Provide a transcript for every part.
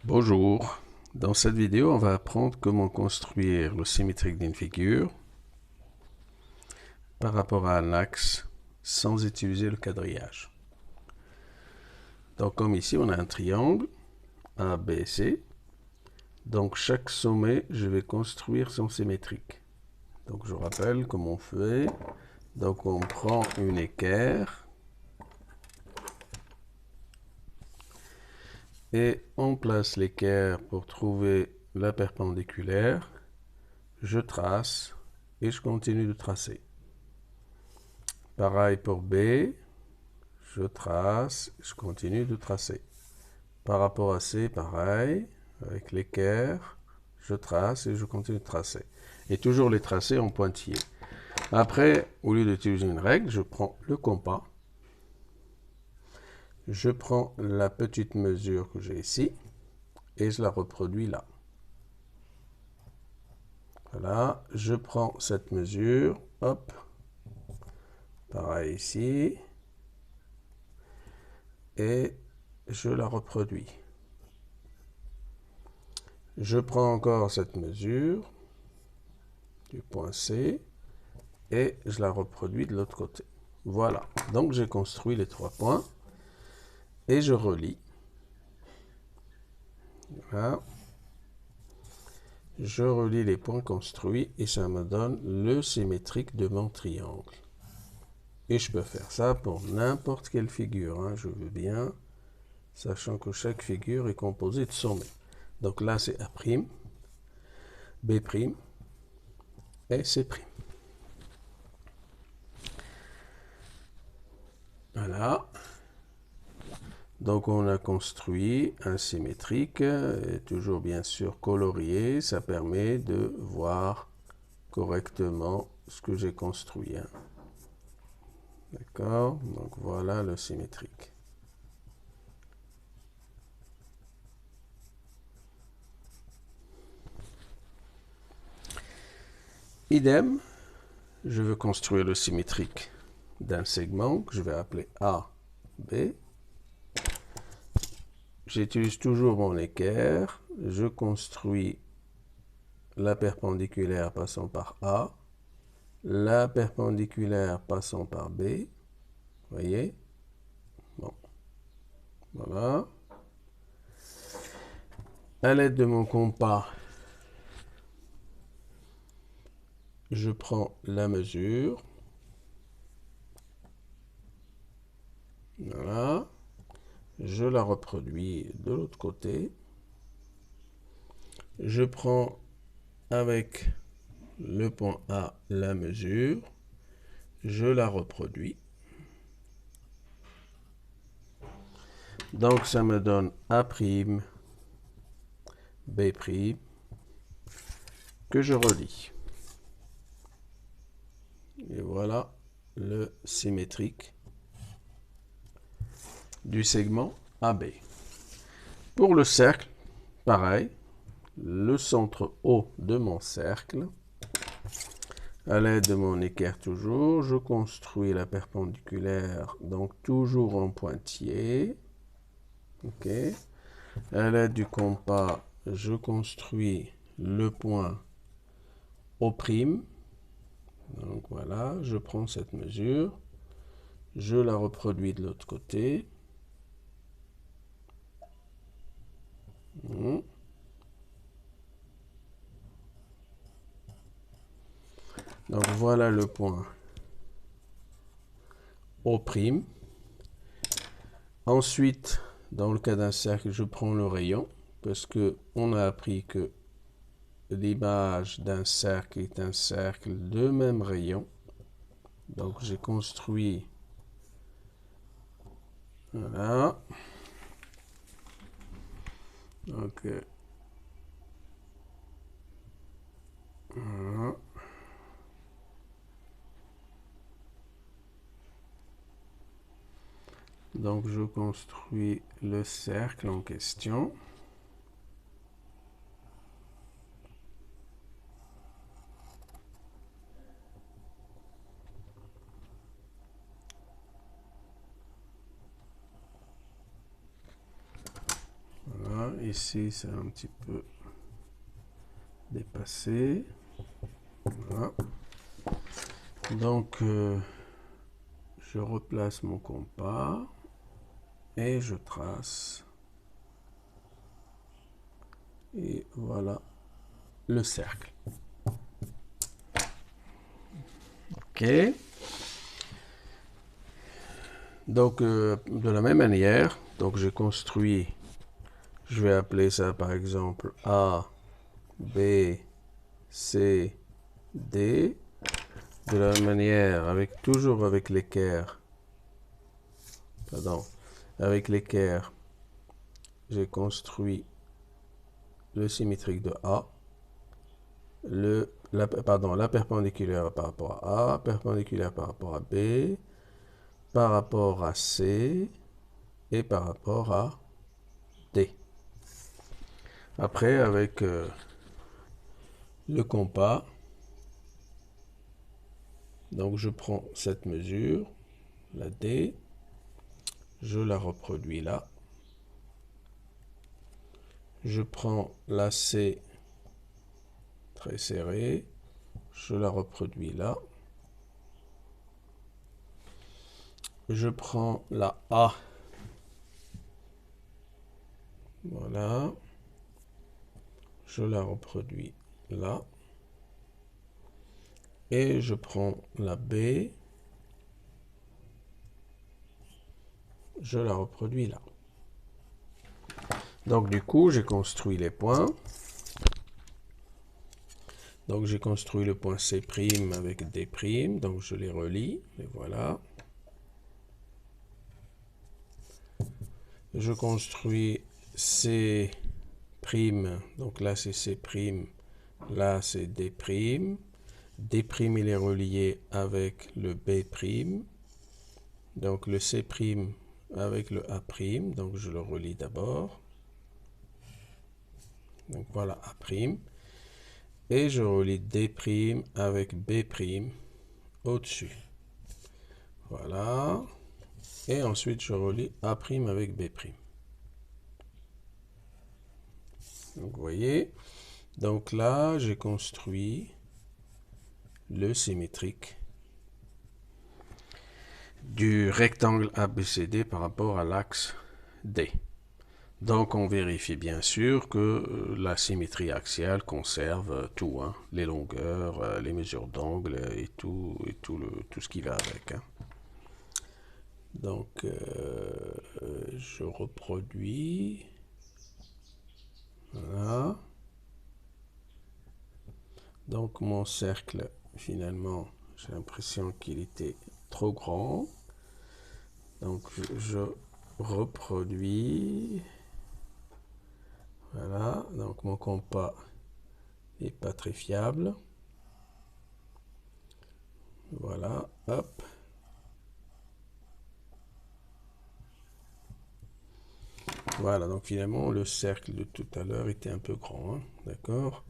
Bonjour, dans cette vidéo on va apprendre comment construire le symétrique d'une figure par rapport à un axe sans utiliser le quadrillage. Donc comme ici on a un triangle ABC, donc chaque sommet je vais construire son symétrique. Donc je rappelle comment on fait, donc on prend une équerre et on place l'équerre pour trouver la perpendiculaire, je trace et je continue de tracer. Pareil pour B, je trace, je continue de tracer. Par rapport à C, pareil, avec l'équerre, je trace et je continue de tracer. Et toujours les tracer en pointillé. Après, au lieu d'utiliser une règle, je prends le compas, je prends la petite mesure que j'ai ici et je la reproduis là. Voilà, je prends cette mesure, hop, pareil ici, et je la reproduis. Je prends encore cette mesure du point C et je la reproduis de l'autre côté. Voilà, donc j'ai construit les trois points et je relie. Voilà. Je relie les points construits et ça me donne le symétrique de mon triangle. Et je peux faire ça pour n'importe quelle figure, hein, je veux bien, sachant que chaque figure est composée de sommets. Donc là c'est A', B' et C'. Voilà. Donc on a construit un symétrique, toujours bien sûr colorié, ça permet de voir correctement ce que j'ai construit. Hein. D'accord? Donc voilà le symétrique. Idem, je veux construire le symétrique d'un segment que je vais appeler A, B. J'utilise toujours mon équerre, je construis la perpendiculaire passant par A, la perpendiculaire passant par B, voyez? Bon, voilà. À l'aide de mon compas, je prends la mesure. Voilà. Je la reproduis de l'autre côté. Je prends avec le point A la mesure. Je la reproduis. Donc ça me donne A', B', que je relie. Et voilà le symétrique du segment AB. Pour le cercle, pareil, le centre O de mon cercle, à l'aide de mon équerre toujours, je construis la perpendiculaire, donc toujours en pointillé. Ok. À l'aide du compas, je construis le point O'. Donc voilà, je prends cette mesure, je la reproduis de l'autre côté. Donc voilà le point O'. Ensuite, dans le cas d'un cercle, je prends le rayon, parce qu'on a appris que l'image d'un cercle est un cercle de même rayon. Donc j'ai construit, voilà. Donc, voilà. Donc je construis le cercle en question. Voilà, ici c'est un petit peu dépassé. Voilà. Donc je replace mon compas et je trace. Et voilà le cercle. Ok. Donc de la même manière, donc j'ai construit, je vais appeler ça par exemple A, B, C, D. De la même manière, toujours avec l'équerre, j'ai construit le symétrique de A, la perpendiculaire par rapport à A, perpendiculaire par rapport à B, par rapport à C et par rapport à D. Après, avec le compas, donc je prends cette mesure, la D, je la reproduis là. Je prends la C très serrée, je la reproduis là. Je prends la A, voilà, je la reproduis là. Et je prends la B, je la reproduis là. Donc du coup, j'ai construit les points. Donc j'ai construit le point C' avec D', donc je les relie, et voilà. Je construis C', donc là c'est C', là c'est D'. D', il est relié avec le B', donc le C' avec le A', donc je le relie d'abord. Donc voilà A'. Et je relie D' avec B' au-dessus. Voilà. Et ensuite, je relie A' avec B'. Donc, vous voyez. Donc là, j'ai construit le symétrique du rectangle ABCD par rapport à l'axe D. Donc on vérifie bien sûr que la symétrie axiale conserve tout, hein, les longueurs, les mesures d'angle et tout ce qui va avec. Hein. Donc je reproduis. Voilà. Donc mon cercle, finalement, j'ai l'impression qu'il était trop grand. Donc je reproduis. Voilà, donc mon compas n'est pas très fiable. Voilà, hop. Voilà, donc finalement le cercle de tout à l'heure était un peu grand, hein, d'accord?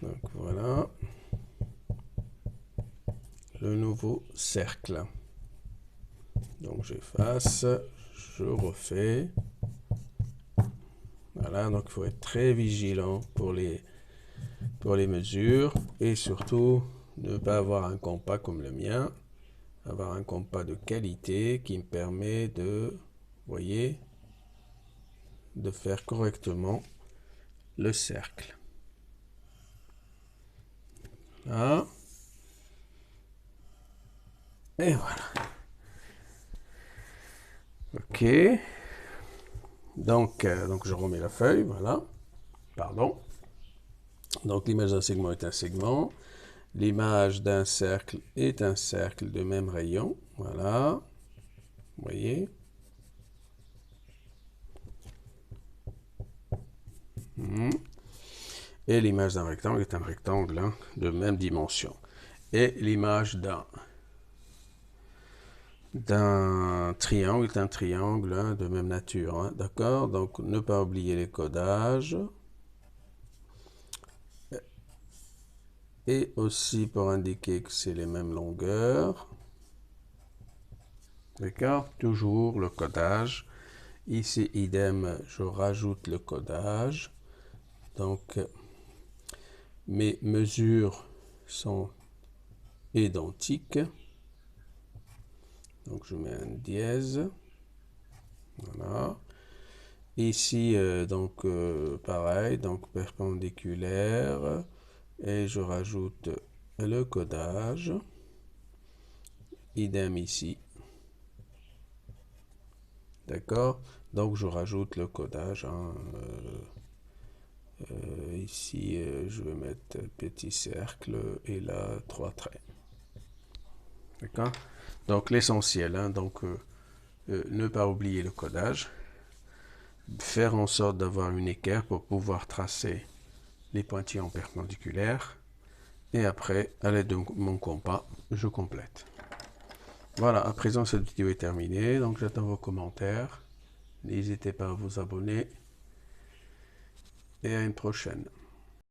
Donc voilà le nouveau cercle. Donc j'efface, je refais. Voilà, donc il faut être très vigilant pour les mesures et surtout ne pas avoir un compas comme le mien, avoir un compas de qualité qui me permet de, vous voyez, de faire correctement le cercle. Là. Et voilà. Ok. Donc je remets la feuille, voilà. Pardon. Donc l'image d'un segment est un segment. L'image d'un cercle est un cercle de même rayon. Voilà. Vous voyez. Et l'image d'un rectangle est un rectangle, hein, de même dimension. Et l'image d'un triangle est un triangle, hein, de même nature. Hein, d'accord? Donc ne pas oublier les codages. Et aussi pour indiquer que c'est les mêmes longueurs. D'accord? Toujours le codage Ici, idem, je rajoute le codage. Donc, mes mesures sont identiques. Donc, je mets un dièse. Voilà. Ici, pareil, donc perpendiculaire. Et je rajoute le codage. Idem ici. D'accord? Donc, je rajoute le codage. Hein, ici, je vais mettre petit cercle et là, 3 traits. D'accord? Donc, l'essentiel, hein, ne pas oublier le codage. Faire en sorte d'avoir une équerre pour pouvoir tracer les pointillons perpendiculaires. Et après, à l'aide de mon compas, je complète. Voilà, à présent, cette vidéo est terminée. Donc, j'attends vos commentaires. N'hésitez pas à vous abonner. Et à une prochaine.